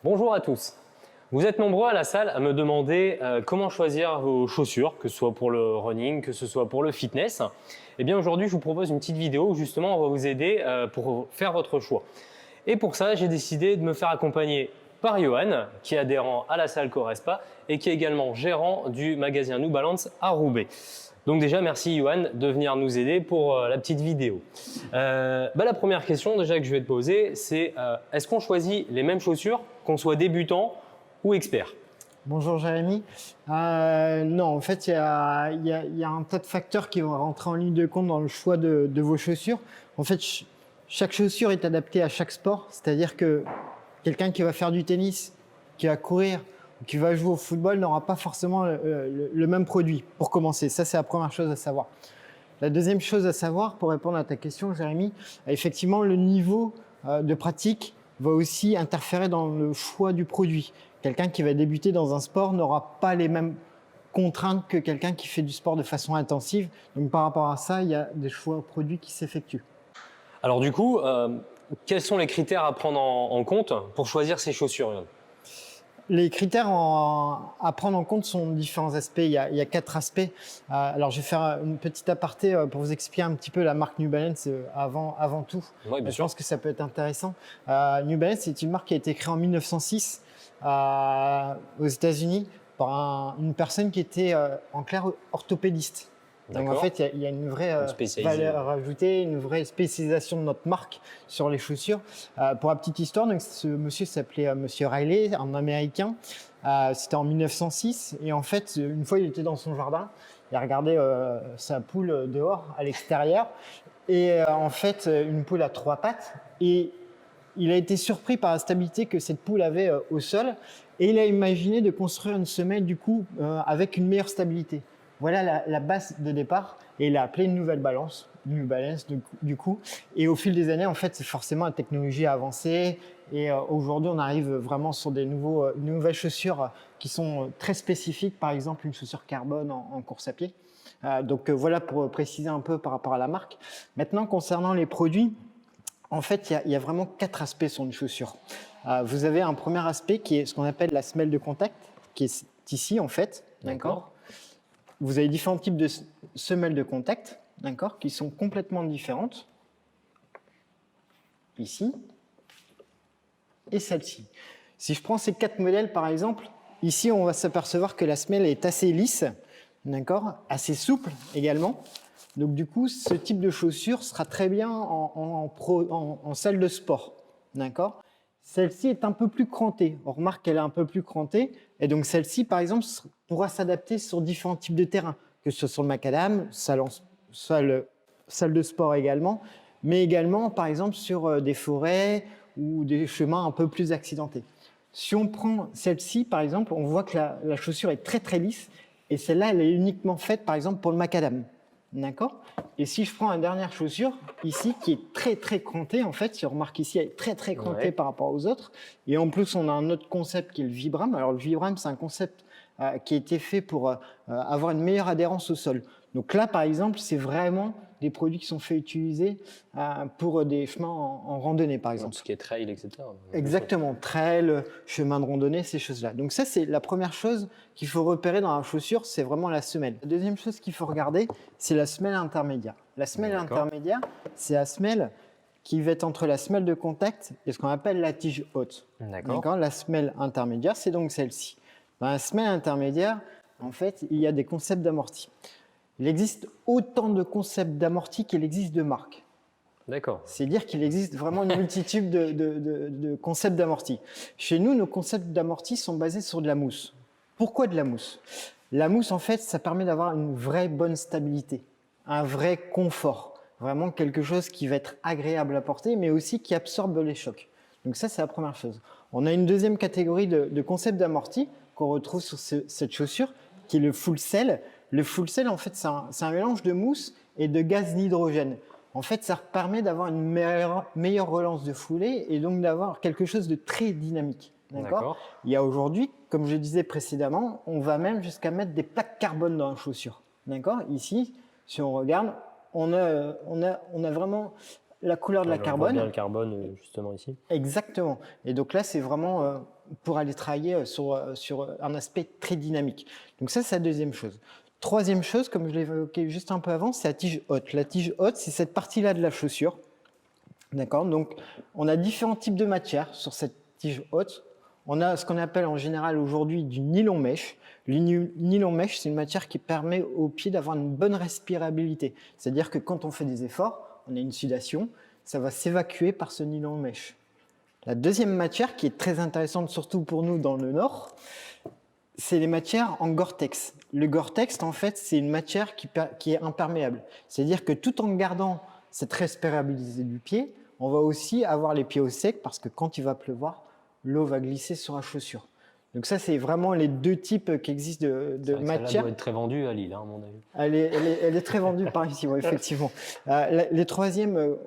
Bonjour à tous. Vous êtes nombreux à la salle à me demander comment choisir vos chaussures, que ce soit pour le running, que ce soit pour le fitness. Eh bien aujourd'hui, je vous propose une petite vidéo où justement on va vous aider pour faire votre choix. Et pour ça, j'ai décidé de me faire accompagner par Johan, qui est adhérent à la salle Correspa et qui est également gérant du magasin New Balance à Roubaix. Donc déjà, merci Johan de venir nous aider pour la petite vidéo. La première question déjà que je vais te poser, c'est est-ce qu'on choisit les mêmes chaussures, qu'on soit débutant ou expert? Bonjour Jérémy. Non, en fait, il y a un tas de facteurs qui vont rentrer en ligne de compte dans le choix de vos chaussures. En fait, chaque chaussure est adaptée à chaque sport. C'est-à-dire que quelqu'un qui va faire du tennis, qui va courir, ou qui va jouer au football n'aura pas forcément le même produit pour commencer. Ça, c'est la première chose à savoir. La deuxième chose à savoir, pour répondre à ta question, Jérémy, effectivement, le niveau de pratique va aussi interférer dans le choix du produit. Quelqu'un qui va débuter dans un sport n'aura pas les mêmes contraintes que quelqu'un qui fait du sport de façon intensive. Donc, par rapport à ça, il y a des choix produits qui s'effectuent. Alors du coup, quels sont les critères à prendre en compte pour choisir ces chaussures, Johan? Les critères à prendre en compte sont différents aspects. Il y a 4 aspects. Alors, je vais faire une petite aparté pour vous expliquer un petit peu la marque New Balance avant tout. Oui, bien Je sûr. pense que ça peut être intéressant. New Balance, c'est une marque qui a été créée en 1906 aux États-Unis par une personne qui était en clair orthopédiste. Donc en fait, il y a une vraie valeur ajoutée, une vraie spécialisation de notre marque sur les chaussures. Pour la petite histoire, donc, ce monsieur s'appelait Monsieur Riley, un Américain. C'était en 1906 et en fait, une fois, il était dans son jardin, il a regardé sa poule dehors à l'extérieur et en fait, une poule à 3 pattes et il a été surpris par la stabilité que cette poule avait au sol et il a imaginé de construire une semelle du coup avec une meilleure stabilité. Voilà la base de départ et il a appelé une nouvelle balance, New Balance du coup. Et au fil des années, en fait, c'est forcément la technologie a avancé et aujourd'hui, on arrive vraiment sur des nouvelles chaussures qui sont très spécifiques, par exemple une chaussure carbone en course à pied. Voilà pour préciser un peu par rapport à la marque. Maintenant, concernant les produits, en fait, il y a vraiment 4 aspects sur une chaussure. Vous avez un premier aspect qui est ce qu'on appelle la semelle de contact, qui est ici en fait, d'accord. Vous avez différents types de semelles de contact, d'accord, qui sont complètement différentes. Ici et celle-ci. Si je prends ces 4 modèles par exemple, ici on va s'apercevoir que la semelle est assez lisse, d'accord, assez souple également. Donc du coup, ce type de chaussure sera très bien en salle de sport, d'accord. Celle-ci est un peu plus crantée. On remarque qu'elle est un peu plus crantée. Et donc celle-ci, par exemple, pourra s'adapter sur différents types de terrains, que ce soit sur le macadam, salle de sport également, mais également, par exemple, sur des forêts ou des chemins un peu plus accidentés. Si on prend celle-ci, par exemple, on voit que la chaussure est très très lisse. Et celle-là, elle est uniquement faite, par exemple, pour le macadam. D'accord. Et si je prends une dernière chaussure, ici, qui est très très crantée, en fait, si on remarque ici, elle est très très crantée par rapport aux autres. Et en plus, on a un autre concept qui est le Vibram. Alors, le Vibram, c'est un concept qui a été fait pour avoir une meilleure adhérence au sol. Donc là, par exemple, c'est vraiment des produits qui sont faits utiliser pour des chemins en randonnée, par exemple. Tout ce qui est trail, etc. Exactement, trail, chemin de randonnée, ces choses-là. Donc ça, c'est la première chose qu'il faut repérer dans la chaussure, c'est vraiment la semelle. La deuxième chose qu'il faut regarder, c'est la semelle intermédiaire. La semelle intermédiaire, c'est la semelle qui va être entre la semelle de contact et ce qu'on appelle la tige haute. D'accord. La semelle intermédiaire, c'est donc celle-ci. Dans la semelle intermédiaire, en fait, il y a des concepts d'amorti. Il existe autant de concepts d'amorti qu'il existe de marques. D'accord. C'est dire qu'il existe vraiment une multitude de concepts d'amorti. Chez nous, nos concepts d'amorti sont basés sur de la mousse. Pourquoi de la mousse? La mousse, en fait, ça permet d'avoir une vraie bonne stabilité, un vrai confort, vraiment quelque chose qui va être agréable à porter, mais aussi qui absorbe les chocs. Donc ça, c'est la première chose. On a une deuxième catégorie de concepts d'amorti qu'on retrouve sur cette chaussure, qui est le full cell. Le full cell, en fait, c'est un mélange de mousse et de gaz d'hydrogène. En fait, ça permet d'avoir une meilleure relance de foulée et donc d'avoir quelque chose de très dynamique. D'accord. Il y a aujourd'hui, comme je disais précédemment, on va même jusqu'à mettre des plaques carbone dans la chaussure. D'accord. Ici, si on regarde, on a vraiment la couleur de la carbone. On voit bien le carbone justement ici. Exactement. Et donc là, c'est vraiment pour aller travailler sur un aspect très dynamique. Donc ça, c'est la deuxième chose. Troisième chose, comme je l'évoquais juste un peu avant, c'est la tige haute. La tige haute, c'est cette partie-là de la chaussure. D'accord? Donc, on a différents types de matières sur cette tige haute. On a ce qu'on appelle en général aujourd'hui du nylon mèche. Le nylon mèche, c'est une matière qui permet aux pieds d'avoir une bonne respirabilité. C'est-à-dire que quand on fait des efforts, on a une sudation, ça va s'évacuer par ce nylon mèche. La deuxième matière qui est très intéressante, surtout pour nous dans le Nord, c'est les matières en Gore-Tex. Le Gore-Tex, en fait, c'est une matière qui est imperméable. C'est-à-dire que tout en gardant cette respirabilité du pied, on va aussi avoir les pieds au sec parce que quand il va pleuvoir, l'eau va glisser sur la chaussure. Donc ça, c'est vraiment les deux types qui existent de matières. Ça doit être très vendu à Lille, hein, à mon avis. Elle est très vendue par ici, ouais, effectivement. Les troisièmes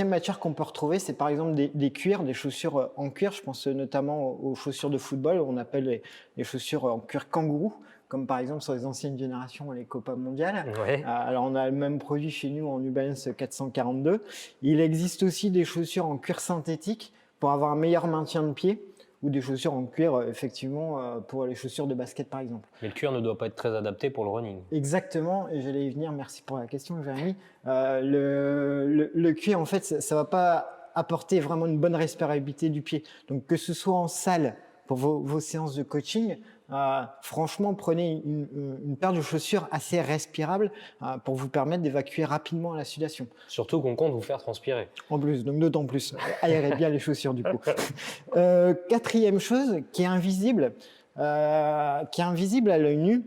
matières qu'on peut retrouver, c'est par exemple des cuirs, des chaussures en cuir. Je pense notamment aux chaussures de football, on appelle les chaussures en cuir kangourou, comme par exemple sur les anciennes générations, les Copa mondiales. Ouais. Alors on a le même produit chez nous en New Balance 442. Il existe aussi des chaussures en cuir synthétique pour avoir un meilleur maintien de pied, ou des chaussures en cuir, effectivement, pour les chaussures de basket, par exemple. Mais le cuir ne doit pas être très adapté pour le running. Exactement, et j'allais y venir, merci pour la question, Jérémy. Le cuir, en fait, ça ne va pas apporter vraiment une bonne respirabilité du pied. Donc, que ce soit en salle, pour vos séances de coaching, franchement, prenez une paire de chaussures assez respirable pour vous permettre d'évacuer rapidement la sudation. Surtout qu'on compte vous faire transpirer. En plus, donc d'autant plus. Aérez bien les chaussures du coup. Quatrième chose qui est invisible à l'œil nu,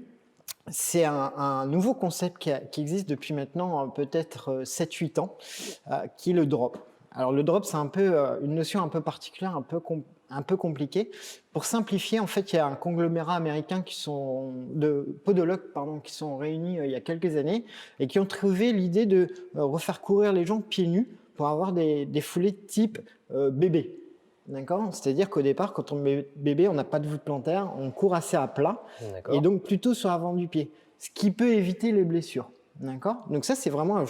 c'est un nouveau concept qui existe depuis maintenant peut-être 7-8 ans, qui est le drop. Alors le drop, c'est un peu une notion un peu particulière, un peu compliquée. Pour simplifier, en fait, il y a un conglomérat américain de podologues qui sont réunis il y a quelques années et qui ont trouvé l'idée de refaire courir les gens pieds nus pour avoir des foulées type bébé. D'accord? C'est-à-dire qu'au départ, quand on est bébé, on n'a pas de voûte plantaire, on court assez à plat et donc plutôt sur l'avant du pied, ce qui peut éviter les blessures. D'accord? Donc ça, c'est vraiment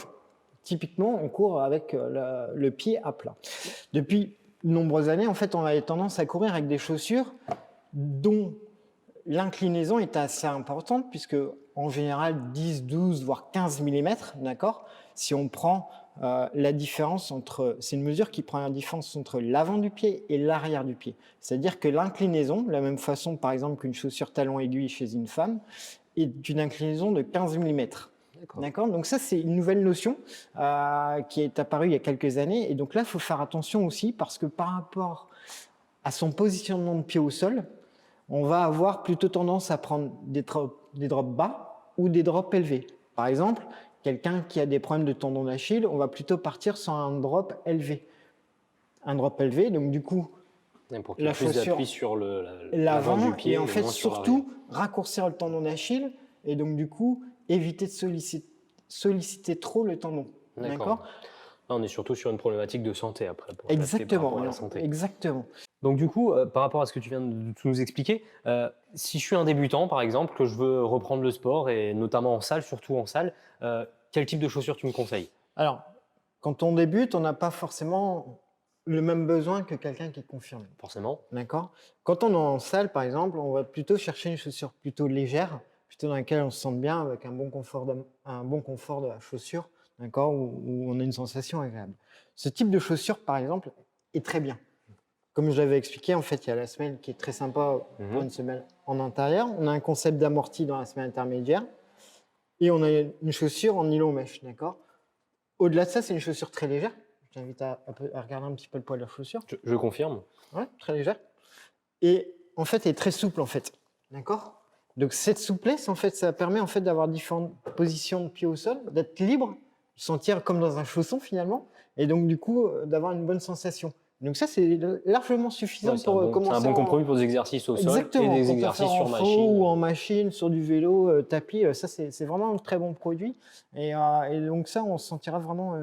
typiquement, on court avec le pied à plat. Depuis de nombreuses années, en fait, on avait tendance à courir avec des chaussures dont l'inclinaison est assez importante, puisque en général 10, 12, voire 15 mm, d'accord? Si on prend la différence c'est une mesure qui prend la différence entre l'avant du pied et l'arrière du pied. C'est-à-dire que l'inclinaison, de la même façon par exemple qu'une chaussure talon aiguille chez une femme, est d'une inclinaison de 15 mm. D'accord. Donc ça, c'est une nouvelle notion qui est apparue il y a quelques années. Et donc là, il faut faire attention aussi parce que par rapport à son positionnement de pied au sol, on va avoir plutôt tendance à prendre des drops bas ou des drops élevés. Par exemple, quelqu'un qui a des problèmes de tendon d'Achille, on va plutôt partir sur un drop élevé. Un drop élevé, donc du coup, pour qu'il y ait plus d'appui sur l'avant du pied et en fait surtout raccourcir le tendon d'Achille et donc du coup éviter de solliciter trop le tendon. D'accord. Là, on est surtout sur une problématique de santé après. Exactement. À la santé. Exactement. Donc du coup, par rapport à ce que tu viens de nous expliquer, si je suis un débutant par exemple, que je veux reprendre le sport et notamment en salle, surtout en salle, quel type de chaussures tu me conseilles? Alors, quand on débute, on n'a pas forcément le même besoin que quelqu'un qui confirme. Forcément. D'accord. Quand on est en salle, par exemple, on va plutôt chercher une chaussure plutôt légère, plutôt dans laquelle on se sente bien, avec un bon confort de la chaussure, d'accord, où on a une sensation agréable. Ce type de chaussure, par exemple, est très bien. Comme je l'avais expliqué, en fait, il y a la semelle qui est très sympa pour une semelle en intérieur. On a un concept d'amorti dans la semelle intermédiaire. Et on a une chaussure en nylon mèche, d'accord. Au-delà de ça, c'est une chaussure très légère. Je t'invite à regarder un petit peu le poids de la chaussure. Je confirme. Ouais, très légère. Et en fait, elle est très souple, en fait. D'accord. Donc, cette souplesse, en fait, ça permet en fait, d'avoir différentes positions de pied au sol, d'être libre, de sentir comme dans un chausson, finalement, et donc, du coup, d'avoir une bonne sensation. Donc ça, c'est largement suffisant pour commencer. C'est un bon compromis pour des exercices au sol et des exercices sur machine. Ou en machine, sur du vélo, tapis. Ça, c'est vraiment un très bon produit. Et donc ça, on se sentira vraiment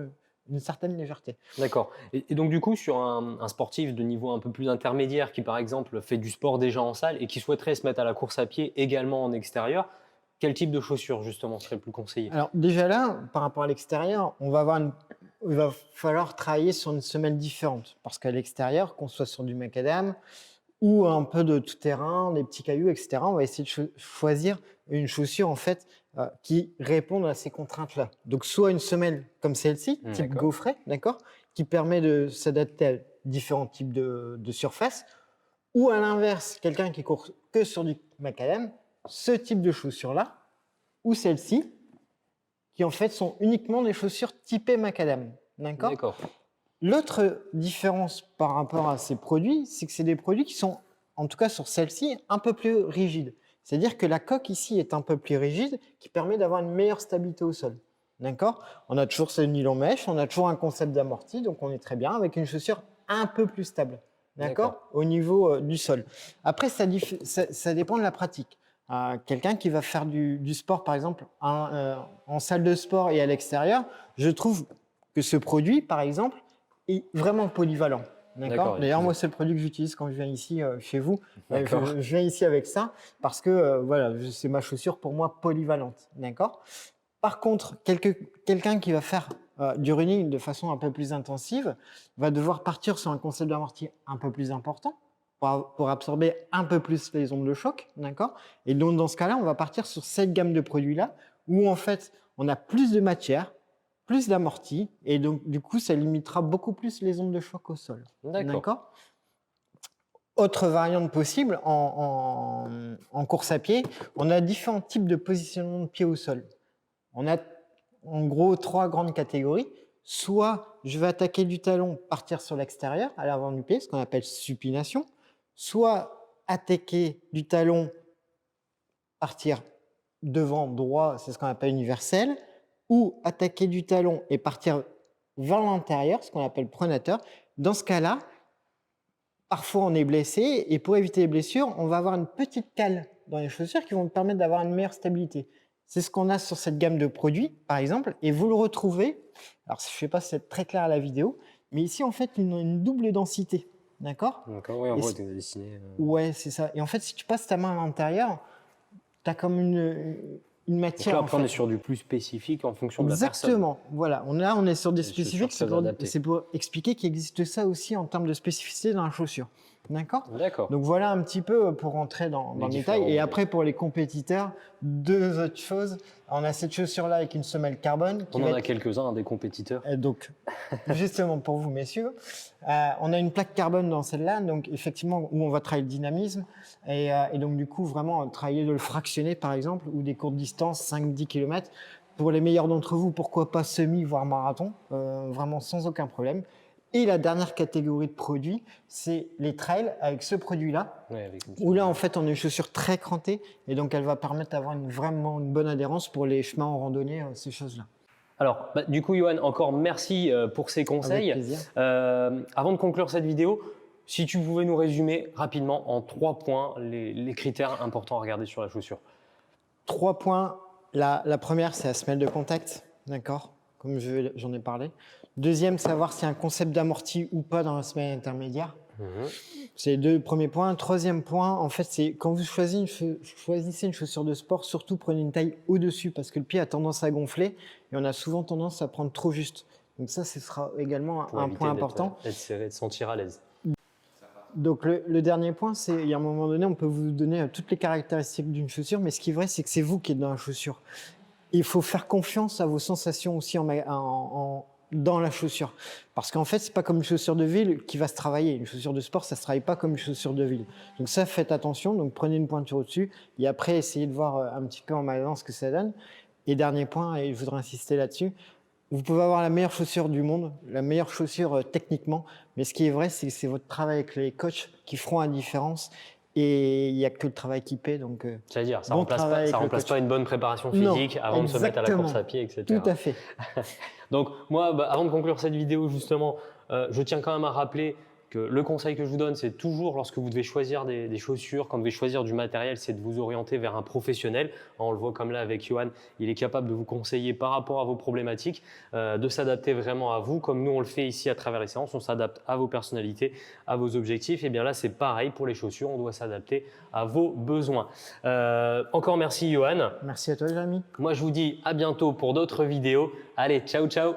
une certaine légèreté. D'accord. Et donc du coup, sur un sportif de niveau un peu plus intermédiaire qui, par exemple, fait du sport déjà en salle et qui souhaiterait se mettre à la course à pied également en extérieur, quel type de chaussures, justement, serait le plus conseillé? Alors déjà là, par rapport à l'extérieur, il va falloir travailler sur une semelle différente. Parce qu'à l'extérieur, qu'on soit sur du macadam ou un peu de tout terrain, des petits cailloux, etc. On va essayer de choisir une chaussure en fait qui réponde à ces contraintes-là. Donc soit une semelle comme celle-ci, type gaufret, d'accord, qui permet de s'adapter à différents types de surfaces, ou à l'inverse, quelqu'un qui court que sur du macadam, ce type de chaussures-là, ou celle-ci, qui en fait sont uniquement des chaussures typées macadam, d'accord. L'autre différence par rapport à ces produits, c'est que c'est des produits qui sont, en tout cas sur celle-ci, un peu plus rigides. C'est-à-dire que la coque ici est un peu plus rigide, qui permet d'avoir une meilleure stabilité au sol. D'accord. On a toujours ce nylon mèche, on a toujours un concept d'amorti, donc on est très bien avec une chaussure un peu plus stable. D'accord. Au niveau du sol. Après, ça dépend de la pratique. Quelqu'un qui va faire du sport, par exemple, en salle de sport et à l'extérieur, je trouve que ce produit, par exemple, est vraiment polyvalent. D'accord. D'ailleurs, moi, c'est le produit que j'utilise quand je viens ici chez vous. Je viens ici avec ça parce que voilà, c'est ma chaussure pour moi polyvalente. D'accord. Par contre, quelqu'un qui va faire du running de façon un peu plus intensive va devoir partir sur un concept d'amorti un peu plus important pour absorber un peu plus les ondes de choc. D'accord. Et donc, dans ce cas-là, on va partir sur cette gamme de produits-là où en fait, on a plus de matière, plus d'amorti, et donc du coup, ça limitera beaucoup plus les ondes de choc au sol. D'accord. Autre variante possible en course à pied, on a différents types de positionnement de pied au sol. On a en gros 3 grandes catégories. Soit je vais attaquer du talon, partir sur l'extérieur, à l'avant du pied, ce qu'on appelle supination. Soit attaquer du talon, partir devant droit, c'est ce qu'on appelle universel. Ou attaquer du talon et partir vers l'intérieur, ce qu'on appelle pronateur. Dans ce cas-là, parfois on est blessé et pour éviter les blessures, on va avoir une petite cale dans les chaussures qui vont nous permettre d'avoir une meilleure stabilité. C'est ce qu'on a sur cette gamme de produits, par exemple, et vous le retrouvez, alors je ne sais pas si c'est très clair à la vidéo, mais ici, en fait, une double densité, d'accord. D'accord, oui, on voit que tu as dessiné. Ouais, c'est ça. Et en fait, si tu passes ta main à l'intérieur, tu as comme une matière. Donc là, après, on est sur du plus spécifique en fonction de la personne. Exactement, voilà. Là, on est sur des spécifiques, c'est pour expliquer qu'il existe ça aussi en termes de spécificité dans la chaussure. D'accord. Donc voilà un petit peu pour rentrer dans le détail. Et après, pour les compétiteurs, deux autres choses. On a cette chaussure-là avec une semelle carbone. On en a quelques-uns, des compétiteurs. Donc, justement pour vous, messieurs, on a une plaque carbone dans celle-là, donc effectivement, où on va travailler le dynamisme. Et donc, du coup, vraiment travailler de le fractionner, par exemple, ou des courtes distances, 5-10 km. Pour les meilleurs d'entre vous, pourquoi pas semi, voire marathon, vraiment sans aucun problème. Et la dernière catégorie de produits, c'est les trails avec ce produit-là, où là, en fait, on a une chaussure très crantée et donc elle va permettre d'avoir vraiment une bonne adhérence pour les chemins en randonnée, ces choses-là. Alors, du coup, Johan, encore merci pour ces conseils. Avec plaisir. Avant de conclure cette vidéo, si tu pouvais nous résumer rapidement en 3 points les critères importants à regarder sur la chaussure. 3 points. La première, c'est la semelle de contact, d'accord, comme j'en ai parlé. Deuxième, savoir s'il y a un concept d'amorti ou pas dans la semelle intermédiaire. C'est les 2 premiers points. Troisième point, en fait, c'est quand vous choisissez une chaussure de sport, surtout prenez une taille au-dessus parce que le pied a tendance à gonfler et on a souvent tendance à prendre trop juste. Donc ça, ce sera également un point important. Être serré, de sentir à l'aise. Donc le dernier point, c'est qu'à un moment donné, on peut vous donner toutes les caractéristiques d'une chaussure, mais ce qui est vrai, c'est que c'est vous qui êtes dans la chaussure. Il faut faire confiance à vos sensations aussi dans la chaussure. Parce qu'en fait, c'est pas comme une chaussure de ville qui va se travailler. Une chaussure de sport, ça se travaille pas comme une chaussure de ville. Donc ça, faites attention. Donc prenez une pointure au-dessus et après, essayez de voir un petit peu en magasin ce que ça donne. Et dernier point, et je voudrais insister là-dessus, vous pouvez avoir la meilleure chaussure du monde, la meilleure chaussure techniquement, mais ce qui est vrai, c'est que c'est votre travail avec les coachs qui feront la différence. Et il n'y a que le travail qui paie. C'est-à-dire, ça ne remplace pas une bonne préparation physique avant de se mettre à la course à pied, etc. Tout à fait. Donc moi, avant de conclure cette vidéo, justement, je tiens quand même à rappeler que le conseil que je vous donne, c'est toujours lorsque vous devez choisir des chaussures, quand vous devez choisir du matériel, c'est de vous orienter vers un professionnel. On le voit comme là avec Johan, il est capable de vous conseiller par rapport à vos problématiques, de s'adapter vraiment à vous, comme nous on le fait ici à travers les séances, on s'adapte à vos personnalités, à vos objectifs. Et bien là, c'est pareil pour les chaussures, on doit s'adapter à vos besoins. Encore merci Johan. Merci à toi, Jérémy. Moi, je vous dis à bientôt pour d'autres vidéos. Allez, ciao, ciao.